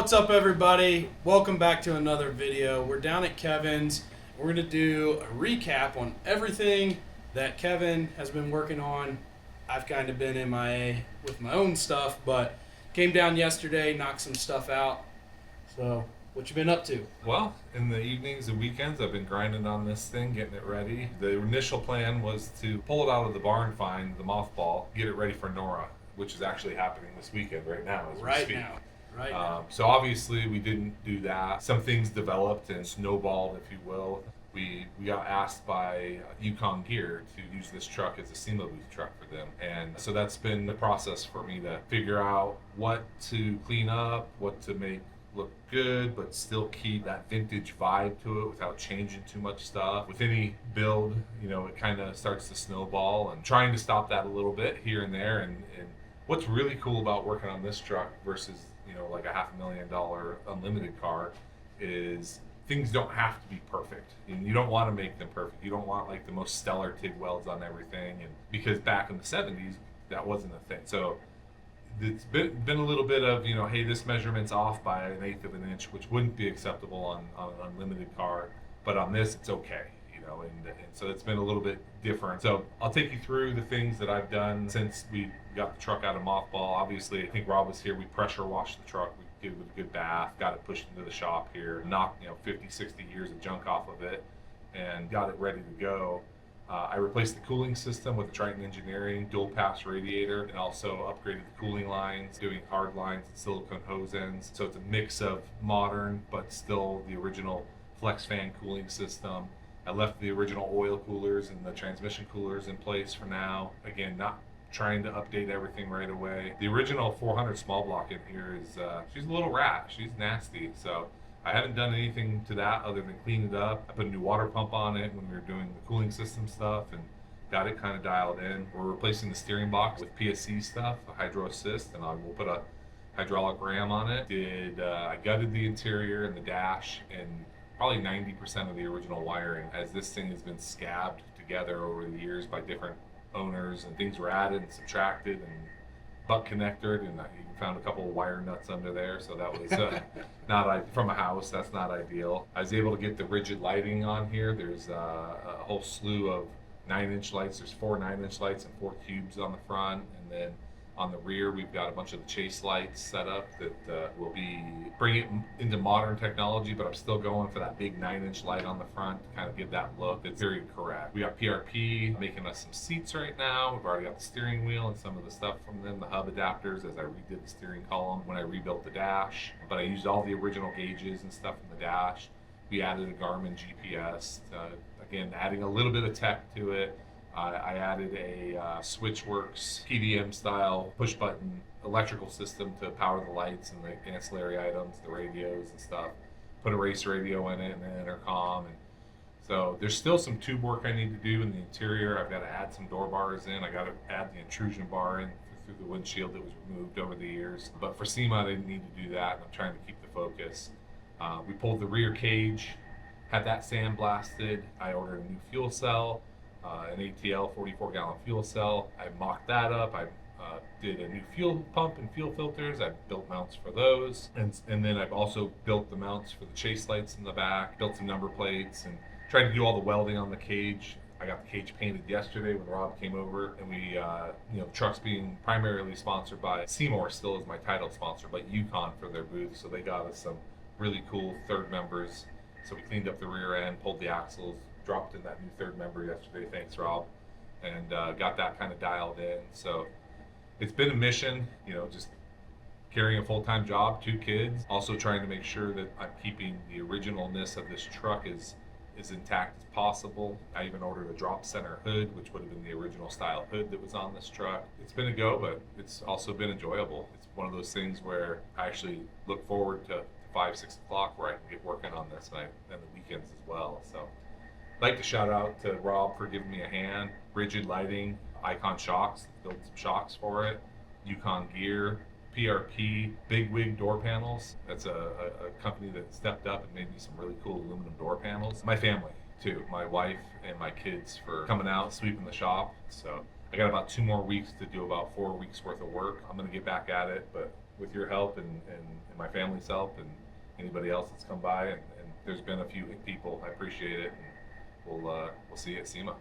What's up, everybody? Welcome back to another video. We're down at Kevin's. We're going to do a recap on everything that Kevin has been working on. I've kind of been MIA with my own stuff, but came down yesterday, knocked some stuff out. So, what you been up to? Well, in the evenings and weekends, I've been grinding on this thing, getting it ready. The initial plan was to pull it out of the barn find, the mothball, get it ready for NORRA, which is actually happening this weekend right now as we speak. Right now. So obviously we didn't do that. Some things developed and snowballed, if you will. We got asked by Yukon Gear to use this truck as a SEMA booth truck for them. And so that's been the process for me to figure out what to clean up, what to make look good, but still keep that vintage vibe to it without changing too much stuff. With any build, it kind of starts to snowball, and trying to stop that a little bit here and there. And what's really cool about working on this truck versus like a $500,000 unlimited car is things don't have to be perfect. And you don't want to make them perfect. You don't want like the most stellar TIG welds on everything. And because back in the 70s, that wasn't a thing. So it's been a little bit of, hey, this measurement's off by 1/8 of an inch, which wouldn't be acceptable on an unlimited car. But on this, it's okay. And so it's been a little bit different. So I'll take you through the things that I've done since we got the truck out of mothball. Obviously, I think Rob was here. We pressure washed the truck. We gave it a good bath, got it pushed into the shop here, knocked 50, 60 years of junk off of it, and got it ready to go. I replaced the cooling system with Triton Engineering dual pass radiator, and also upgraded the cooling lines, doing hard lines and silicone hose ends. So it's a mix of modern, but still the original flex fan cooling system. I left the original oil coolers and the transmission coolers in place for now. Again, not trying to update everything right away. The original 400 small block in here is, she's a little rat. She's nasty. So I haven't done anything to that other than clean it up. I put a new water pump on it when we were doing the cooling system stuff and got it kind of dialed in. We're replacing the steering box with PSC stuff, a hydro assist, and I will put a hydraulic ram on it. I gutted the interior and the dash and probably 90% of the original wiring, as this thing has been scabbed together over the years by different owners, and things were added and subtracted and butt connected, and I even found a couple of wire nuts under there, so that was not from a house. That's not ideal. I was able to get the rigid lighting on here. There's a whole slew of 9-inch lights. There's 4 9-inch lights and 4 cubes on the front, and then on the rear, we've got a bunch of the chase lights set up that will be bringing it into modern technology, but I'm still going for that big 9-inch light on the front to kind of give that look that's very correct. We got PRP making us some seats right now. We've already got the steering wheel and some of the stuff from them, the hub adapters, as I redid the steering column when I rebuilt the dash. But I used all the original gauges and stuff in the dash. We added a Garmin GPS, again, adding a little bit of tech to it. I added a Switchworks PDM style push button electrical system to power the lights and the ancillary items, the radios and stuff. Put a race radio in it and an intercom. And so there's still some tube work I need to do in the interior. I've got to add some door bars in. I got to add the intrusion bar in through the windshield that was removed over the years. But for SEMA, I didn't need to do that. I'm trying to keep the focus. We pulled the rear cage, had that sandblasted. I ordered a new fuel cell. An ATL 44-gallon fuel cell. I mocked that up. I did a new fuel pump and fuel filters. I built mounts for those. And then I've also built the mounts for the chase lights in the back, built some number plates, and tried to do all the welding on the cage. I got the cage painted yesterday when Rob came over, and we, the truck's being primarily sponsored by Seymour, still is my title sponsor, but Yukon for their booth. So they got us some really cool third members. So we cleaned up the rear end, pulled the axles, dropped in that new third member yesterday, thanks Rob, and got that kind of dialed in. So it's been a mission, just carrying a full-time job, 2 kids, also trying to make sure that I'm keeping the originalness of this truck as intact as possible. I even ordered a drop center hood, which would have been the original style hood that was on this truck. It's been a go, but it's also been enjoyable. It's one of those things where I actually look forward to 5, 6 o'clock where I can get working on this, and the weekends as well. So I'd like to shout out to Rob for giving me a hand. Rigid lighting, Icon shocks, built some shocks for it. Yukon Gear, PRP, Big Wig door panels. That's a company that stepped up and made me some really cool aluminum door panels. My family too, my wife and my kids for coming out, sweeping the shop. So I got about 2 more weeks to do about 4 weeks worth of work. I'm gonna get back at it, but with your help and my family's help and anybody else that's come by. And there's been a few people. I appreciate it. And we'll see you at SEMA.